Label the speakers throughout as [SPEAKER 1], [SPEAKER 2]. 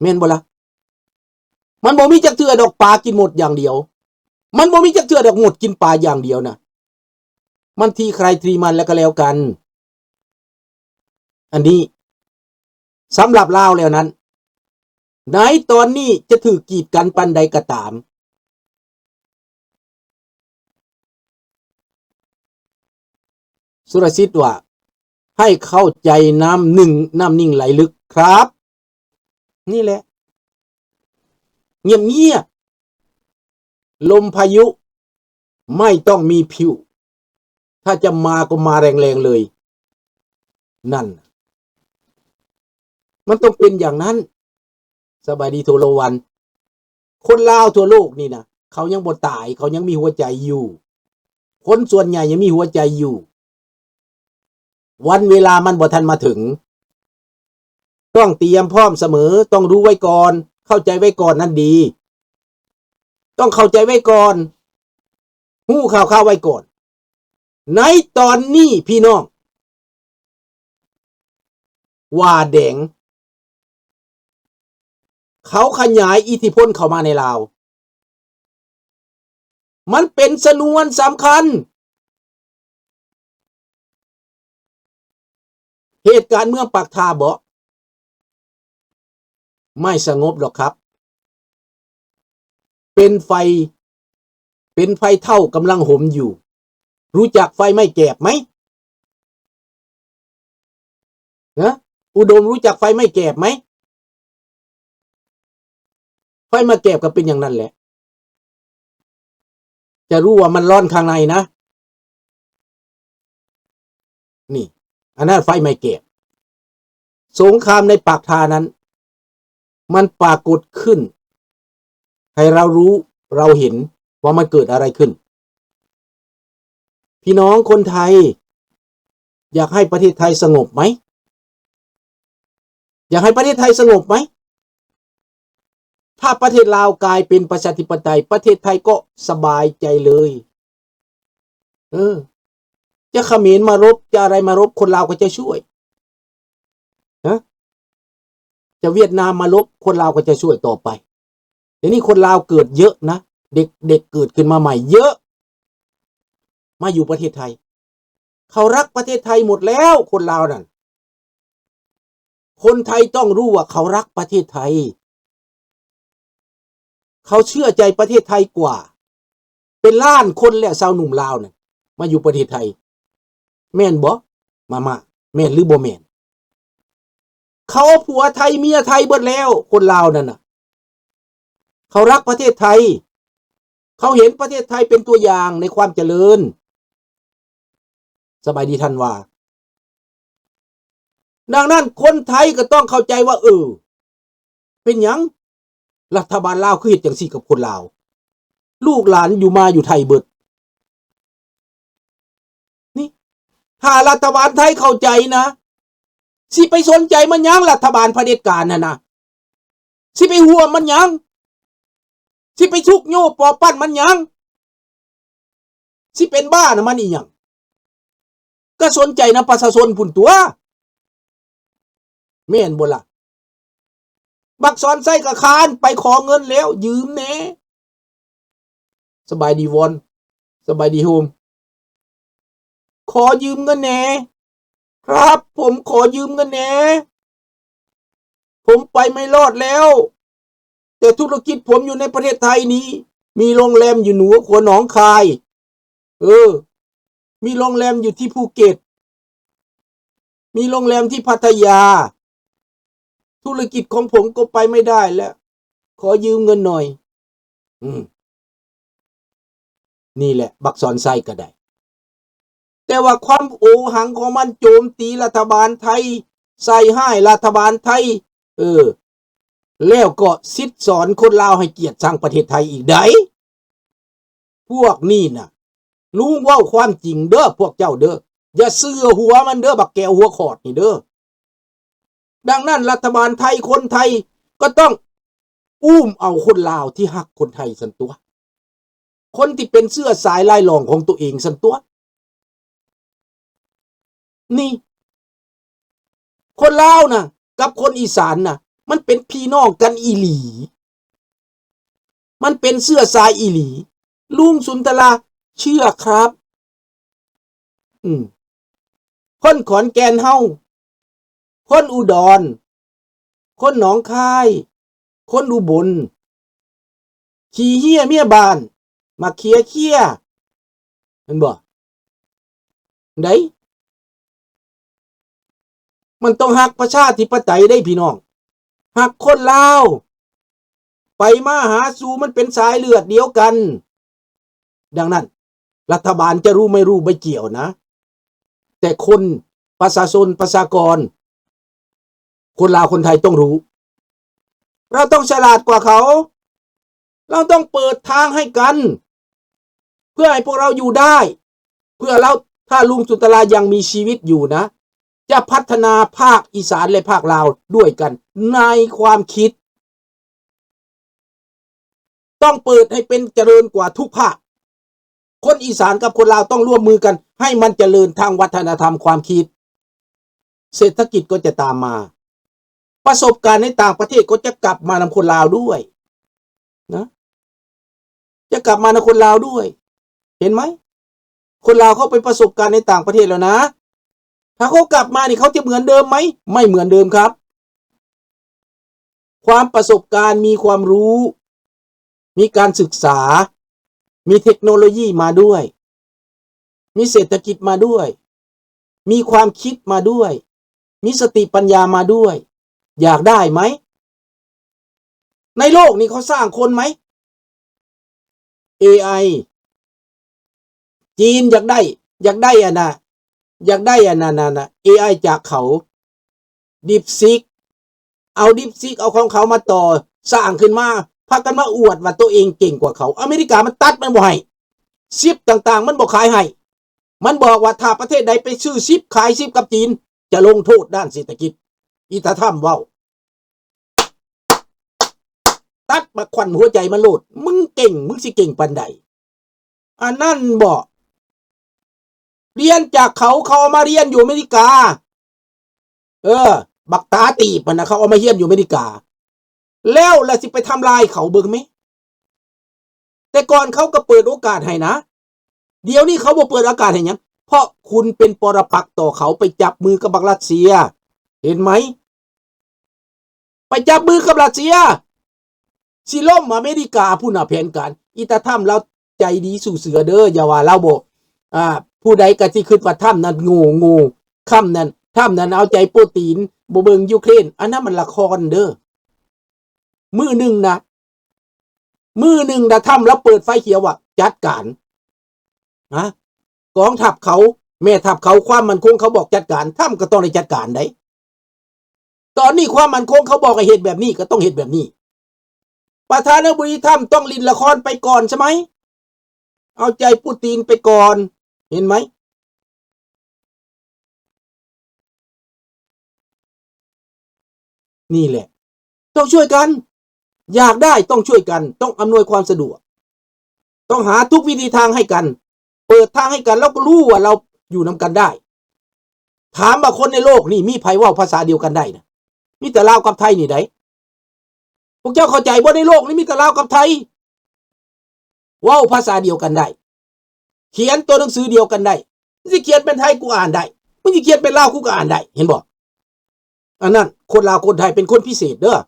[SPEAKER 1] แม่นบ่ล่ะมันบ่มีจักเทื่อดอกปลากินหมดอย่างเดียวมันบ่มีจักเทื่อดอกหมดกินปลาอย่างเดียวนะมันทีใครทีมันแล้วก็แล้วกันอันนี้สำหรับลาวแล้วนั้นไหนตอนนี้จะถือกีดกันปันใดก็ตามสุรสิทธิ์ว่าให้เข้าใจน้ำนิ่งไหลลึกครับนี่แหละเงียบลมพายุไม่ต้องมีผิวถ้าจะมาก็มาแรงๆเลยนั่นมันต้องเป็นอย่างนั้นสบายดีโทโลวันคนลาวทั่วโลกนี่นะเขายังบ่ตายเขายังมีหัวใจอยู่คนส่วนใหญ่ยังมีหัวใจอยู่วันเวลามันบ่ทันมาถึงต้องเตรียมพร้อมเสมอต้องรู้ไว้ก่อนเข้าใจไว้ก่อนนั่นดีต้องเข้าใจไว้ก่อนหู้ข่าวไว้ก่อนในตอนนี้พี่น้องว่าแดงเขาขยายอิทธิพลเข้ามาในลาวมันเป็นชนวนสำคัญเหตุการณ์เมืองปากทาบ่ไม่สงบหรอกครับเป็นไฟเท่ากำลังห่มอยู่รู้จักไฟไม่แกบไหมนะอุดมรู้จักไฟไม่แกบไหมไฟมาแกบก็เป็นอย่างนั้นแหละจะรู้ว่ามันร้อนข้างในนะนี่อันนั้นไฟไม่แกบสงครามในปากทานั้นมันปรากฏขึ้นให้เรารู้เราเห็นว่ามันเกิดอะไรขึ้นพี่น้องคนไทยอยากให้ประเทศไทยสงบไหมอยากให้ประเทศไทยสงบไหมถ้าประเทศลาวกลายเป็นประชาธิปไตยประเทศไทยก็สบายใจเลยจะเขมรมารบจะอะไรมารบคนลาวก็จะช่วยนะจะเวียดนามมารบคนลาวก็จะช่วยต่อไปเดี๋ยวนี้คนลาวเกิดเยอะนะเด็กเกิดขึ้นมาใหม่เยอะมาอยู่ประเทศไทยเขารักประเทศไทยหมดแล้วคนลาวนั่นคนไทยต้องรู้ว่าเขารักประเทศไทยเขาเชื่อใจประเทศไทยกว่าเป็นล้านคนแล้วชาวหนุ่มลาวเนี่ยมาอยู่ประเทศไทยแม่นบ่มาแม่นหรือบ่แม่นเขาผัวไทยเมียไทยเบิดแล้วคนลาวนั่นน่ะเขารักประเทศไทยเขาเห็นประเทศไทยเป็นตัวอย่างในความเจริญสบายดีท่านว่าดังนั้นคนไทยก็ต้องเข้าใจว่าเป็นหยังรัฐบาลลาวคือเฮ็ดจังซี่กับคนลาวลูกหลานอยู่ไทยเบิดนี่ถ้ารัฐบาลไทยเข้าใจนะสิไปสนใจมันหยังรัฐบาลเผด็จการน่ะนะสิไปห่วงมันหยังสิไปชุกโยปอปั้นมันหยังสิเป็นบ้านะมันอีหยังก็สนใจนะประชาชนพุ่นตัวแม่นบ่ล่ะบักสอนไส้กะคานไปขอเงินแล้วยืมแน่สบายดีวอนสบายดีโฮมขอยืมเงินแน่ครับผมขอยืมเงินแน่ผมไปไม่รอดแล้วแต่ธุรกิจผมอยู่ในประเทศไทยนี้มีโรงแรมอยู่เหนือขัวหนองคายมีโรงแรมอยู่ที่ภูเก็ตมีโรงแรมที่พัทยาธุรกิจของผมก็ไปไม่ได้แล้วขอยืมเงินหน่อยนี่แหละบักสอนไส้ก็ได้แต่ว่าความโอหังของมันโจมตีรัฐบาลไทยใส่ให้รัฐบาลไทยแล้วก็ซิดสอนคนลาวให้เกียรติชังประเทศไทยอีกได้พวกนี้น่ะรู้ว่าความจริงเด้อพวกเจ้าเด้ออย่าเชื่อหัวมันเด้อบักแก้วหัวขอดนี่เด้อดังนั้นรัฐบาลไทยคนไทยก็ต้องอุ้มเอาคนลาวที่ฮักคนไทยสันตัวคนที่เป็นเสื้อสายลายหลองของตัวเองสันตัวนี่คนลาวนะกับคนอีสานนะ มันเป็นพี่น้องกันอีหลีมันเป็นเสื้อสายอีหลีลุงสุนทราเชื่อครับคนขอนแก่นเฮาคนอุดรคนหนองคายคนอุบลขี้เหี้ยเมียบานมาเคียเห็นบ่ไดมันต้องหักประชาธิปไตยได้พี่น้องหักคนลาวไปมาหาสู่มันเป็นสายเลือดเดียวกันดังนั้นรัฐบาลจะรู้ไม่รู้ไม่เกี่ยวนะแต่คนประชาชนประชากรคนลาวคนไทยต้องรู้เราต้องฉลาดกว่าเขาเราต้องเปิดทางให้กันเพื่อให้พวกเราอยู่ได้เพื่อเราถ้าลุงสุนทรายังมีชีวิตอยู่นะจะพัฒนาภาคอีสานและภาคลาวด้วยกันในความคิดต้องเปิดให้เป็นเจริญกว่าทุกภาคคนอีสานกับคนลาวต้องร่วมมือกันให้มันเจริญทางวัฒนธรรมความคิดเศรษฐกิจก็จะตามมาประสบการณ์ในต่างประเทศก็จะกลับมานำคนลาวด้วยนะจะกลับมานำคนลาวด้วยเห็นไหมคนลาวเขาไปประสบการณ์ในต่างประเทศแล้วนะถ้าเขากลับมานี่เขาจะเหมือนเดิมไหมไม่เหมือนเดิมครับความประสบการณ์มีความรู้มีการศึกษามีเทคโนโลยีมาด้วยมีเศรษฐกิจมาด้วยมีความคิดมาด้วยมีสติปัญญามาด้วยอยากได้ไหมในโลกนี้เขาสร้างคนไหม AI จีนอยากได้อ่ะนะอยากได้อ่ะนะ AI จากเขา DeepSeek เอา DeepSeek เอาของเขามาต่อสร้างขึ้นมาพากันมาอวดว่าตัวเองเก่งกว่าเขาอเมริกามันตัดมันบ่ให้ชิปต่างๆมันบ่ขายให้มันบอกว่าถ้าประเทศใดไปซื้อชิปขายชิปกับจีนจะลงโทษด้านเศรษฐกิจอีตาถ้ำเว้าตัดมาควันหัวใจมันโลดมึงเก่งมึงสิเก่งปานใดอันนั่นบอกเรียนจากเขาเอามาเรียนอยู่อเมริกาบักตาตีบมันนะเขาเอามาเรียนอยู่อเมริกาแล้วล่ะสิไปทำลายเขาเบิ่งไหมแต่ก่อนเขาก็เปิดโอกาสให้นะเดี๋ยวนี้เขาบ่เปิดโอกาสให้ยังเพราะคุณเป็นปรปักษ์ต่อเขาไปจับมือกับบักรัสเซียเห็นไหมไปจับมือกับรัสเซียสิล่มอเมริกาผู้น่ะแผนการอีตาถ้ำเราใจดีสู่เสือเด้ออย่าว่าเราบ่ผู้ใดก็สิคิดว่าถ้ำนั้นโง่ค่ำนั้นถ้ำนั้นเอาใจโปรตีนบ่เบิ่งยูเครนอันนั้นมันละครเด้อมือหนึ่งนะถ้ำแล้วเปิดไฟเขียวว่าจัดการกองทัพเขาแม่ทัพเขาความมั่นคงเขาบอกจัดการถ้ำก็ต้องได้จัดการได้ตอนนี้ความมั่นคงเขาบอกให้เฮ็ดแบบนี้ก็ต้องเฮ็ดแบบนี้ประธานาธิบดีถ้ำต้องลินละครไปก่อนใช่ไหมเอาใจปูตินไปก่อนเห็นไหมนี่แหละต้องช่วยกันอยากได้ต้องช่วยกันต้องอำนวยความสะดวกต้องหาทุกวิธีทางให้กันเปิดทางให้กันแล้วก็รู้ว่าเราอยู่นำกันได้ถามว่าคนในโลกนี่มีไผเว้าภาษาเดียวกันได้นะมีแต่ลาวกับไทยนี่ได้พวกเจ้าเข้าใจว่าในโลกนี้มีแต่ลาวกับไทยเว้าภาษาเดียวกันได้เขียนตัวหนังสือเดียวกันได้สิเขียนเป็นไทยกูอ่านได้มึงสิเขียนเป็นลาวกูก็อ่านได้เห็นบ่อันนั้นคนลาวคนไทยเป็นคนพิเศษเด้อ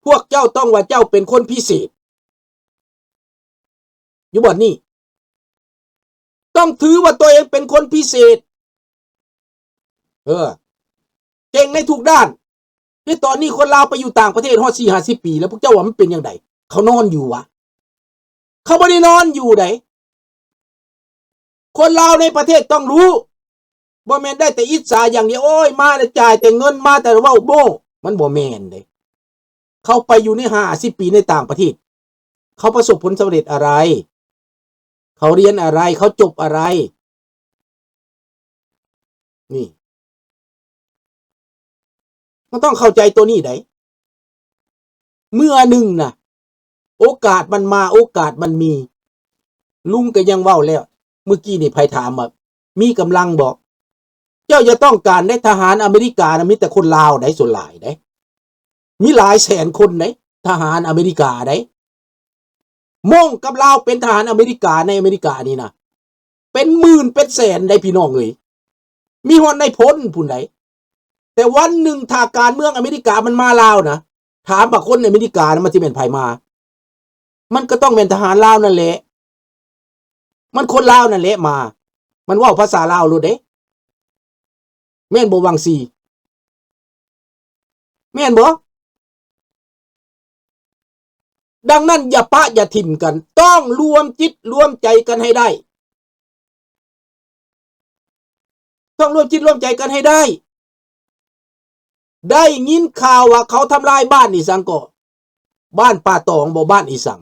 [SPEAKER 1] พวกเจ้าต้องว่าเจ้าเป็นคนพิเศษอยู่บ่นี่ต้องถือว่าตัวเองเป็นคนพิเศษเก่งในทุกด้านที่ตอนนี้คนลาวไปอยู่ต่างประเทศฮอด 4-50 ปีแล้วพวกเจ้าว่ามันเป็นยังไงเขานอนอยู่วะเขาไม่ได้นอนอยู่ไหนคนลาวในประเทศต้องรู้บ่แม่นได้แต่อิจฉาอย่างเดียวโอ้ยมาแต่จ่ายแต่เงินมาแต่เว้าโบ้มันบ่แม่นเด้เขาไปอยู่ใน50 ปีในต่างประเทศเขาประสบผลสำเร็จอะไรเขาเรียนอะไรเขาจบอะไรนี่มันต้องเข้าใจตัวนี้ได้เมื่อหนึ่งนะโอกาสมันมาโอกาสมันมีลุงก็ยังเว้าแล้วเมื่อกี้นี่ไผถามว่ามีกำลังบอกเจ้าจะต้องการได้ทหารอเมริกานะมีแต่คนลาวได้ส่วนหลายได้ มีหลายแสนคนไหนทหารอเมริกาได้มงกับลาวเป็นทหารอเมริกาในอเมริกานี่นะเป็นหมื่นเป็นแสนได้พี่น้องเอ้ยมีฮอดในพ้นผู้ใดแต่วันหนึ่งถ้าการเมืองอเมริกามันมาลาวนะถามบางคนในอเมริกานะมันสิเป็นไผมามันก็ต้องเป็นทหารลาวนั่นแหละมันคนลาวนั่นแหละมามันเว้าภาษาลาวรู้เด้แม่นบ่วังซีแม่นบ่ดังนั้นอย่าปะอย่าถิ่มกันต้องรวมจิตรวมใจกันให้ได้ต้องรวมจิตรวมใจกันให้ได้ได้ยินข่าวว่าเขาทำลายบ้านอีสังก็บ้านป่าตองบ่บ้านอีสัง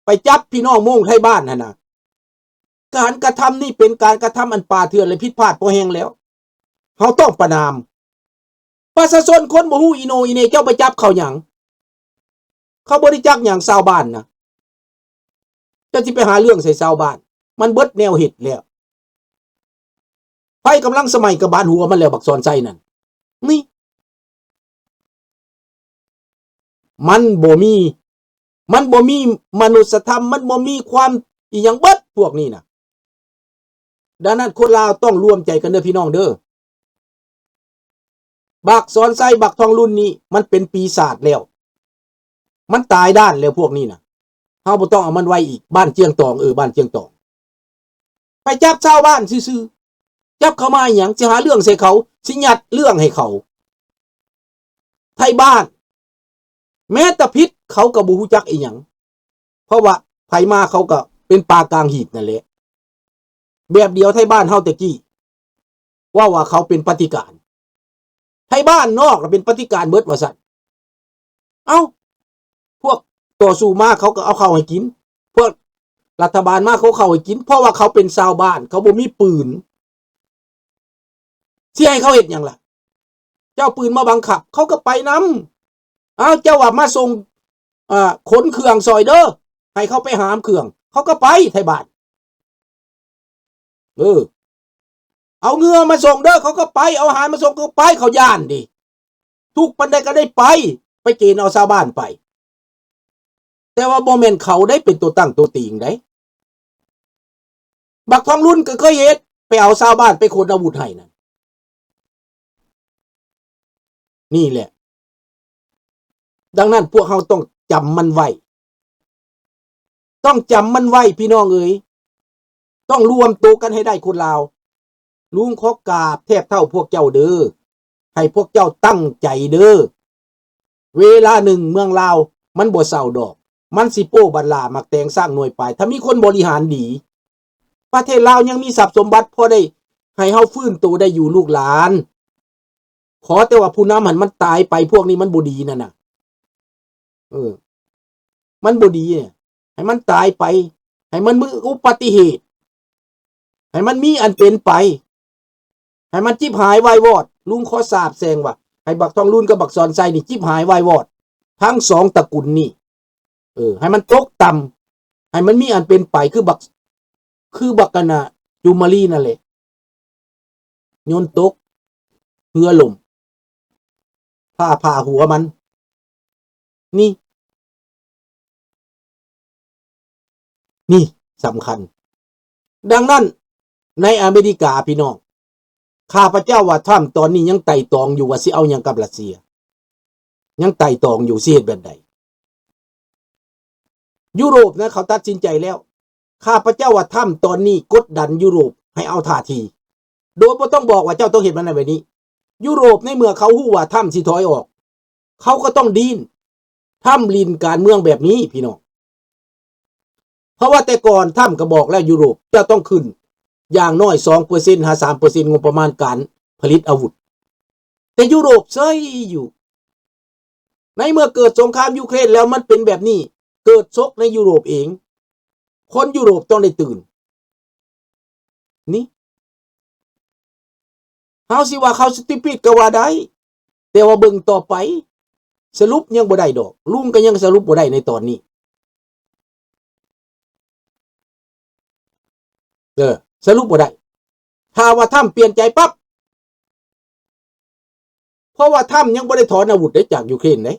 [SPEAKER 1] ไปจับพี่น้องโมงไทยบ้านน่ะนะการกระทำนี่เป็นการกระทำอันป่าเถื่อนและผิดพลาดพอแห้งแล้วเขาต้องประณามประชาชนคนบ่ฮู้อีโนอีเนเจ้าไปจับเขาหยังเขาบริจาคหยังชาวบ้านนะเจ้าสิไปหาเรื่องใส่ชาวบ้านมันเบิดแนวเฮ็ดแล้วไฟกำลังสมัยกับบานหัวมันแล้วบักซอนใจนั่นนี่มันบ่มีมนุษยธรรมมันบ่มีความอีหยังเบิดพวกนี้นะดังนั้นคนลาวต้องร่วมใจกันเด้อพี่น้องเด้อบักซอนไซบักทองรุ่นนี้มันเป็นปีศาจแล้วมันตายด้านแล้วพวกนี้นะเฮาบ่ต้องเอามันไว้อีกบ้านเจียงตองบ้านเจียงตองไปจับชาวบ้านซื่อๆจับเขามาหยังสิหาเรื่องใส่เขาสิยัดเรื่องให้เขาไทยบ้านแม้แต่พิษเขาก็บ่ฮู้จักอีหยังเพราะว่าไผมาเขาก็เป็นปลากลางหีบนั่นแหละแบบเดียวไทยบ้านเฮาตะกี้ว่าเขาเป็นปฏิการไทยบ้านนอกก็เป็นปฏิการเบิดว่าซั่นเอ้าพวกต่อสู้มาเขาก็เอาเข้าให้กินพวกรัฐบาลมาเขาเข้าให้กินเพราะว่าเขาเป็นชาวบ้านเขาบ่มีปืนสิให้เขาเฮ็ดหยังล่ะเจ้าปืนมาบังคับเขาก็ไปนำอ้าวเจ้าว่ามาส่งขนเครื่องซอยเด้อให้เขาไปหามเครื่องเขาก็ไปไทยบ้านเอาเงือมาส่งเด้อเขาก็ไปเอาอาหารมาส่งเขาไปเขาย่านดิทุกปันใดก็ได้ไปเกณฑ์เอาชาวบ้านไปแต่ว่าบ่แม่นเขาได้เป็นตัวตั้งตัวตีงได้บักทองรุ่นก็เคยเฮ็ดไปเอาชาวบ้านไปขนอาวุธให้นั่นนี่แหละดังนั้นพวกเราต้องจำมันไว้ต้องจำมันไว้พี่น้องเอ๋ยต้องรวมตัวกันให้ได้คนลาวลุงขอกราบแทบเท่าพวกเจ้าเด้อให้พวกเจ้าตั้งใจเด้อเวลาหนึ่งเมืองลาวมันบ่เศร้าดอกมันสิโป้บัดลามักแต่งสร้างหน่วยไปถ้ามีคนบริหารดีประเทศลาวยังมีทรัพย์สมบัติพอได้ให้เฮาฟื้นตัวได้อยู่ลูกหลานขอแต่ว่าผู้นำหันมันตายไปพวกนี้มันบ่ดีนั่นน่ะมันบ่ดีเนี่ยให้มันตายไปให้มันมีอุบัติเหตุให้มันมีอันเป็นไปให้มันจิบหายวายวอดลุงขอสาบแซงว่าให้บักทองรุ่นกับบักซอนไซนี่จิบหายวายวอดทั้งสองตระกูลนี่ให้มันตกต่ำให้มันมีอันเป็นไปคือบักกันน่ะจูมารีนั่นแหละโยนตกเหือหล่มผ่าหัวมันนี่สำคัญดังนั้นในอเมริกาพี่น้องข้าพเจ้าว่าทรัมป์ตอนนี้ยังไต่ตองอยู่ว่าสิเอาหยังกับรัสเซียยังไต่ตองอยู่สิเฮ็ดแบบใดยุโรปนะเขาตัดสินใจแล้วข้าพเจ้าว่าทรัมป์ตอนนี้กดดันยุโรปให้เอาท่าทีโดยบ่ต้องบอกว่าเจ้าต้องเฮ็ดมันแบบนี้ยุโรปในเมื่อเขาฮู้ว่าทรัมป์สิถอยออกเขาก็ต้องดิ้นทำลินการเมืองแบบนี้พี่น้องเพราะว่าแต่ก่อนทรัมป์ก็บอกแล้วยุโรปจะต้องขึ้นอย่างน้อย 2% หา 3% งบประมาณการผลิตอาวุธแต่ยุโรปเซยอยู่ในเมื่อเกิดสงครามยูเครนแล้วมันเป็นแบบนี้เกิดซกในยุโรปเองคนยุโรปต้องได้ตื่นนี่เฮาสิว่าเขาสติปิดก็ว่าได้แต่ว่าเบิ่งต่อไปสรุปยังบ่ได้ดอกลุงก็ยังสรุปบ่ได้ในตอนนี้สรุปบ่ได้ถ้าว่าทรัมป์เปลี่ยนใจปั๊บเพราะว่าทรัมป์ยังบ่ได้ถอนอาวุธได้จากยูเครนเด้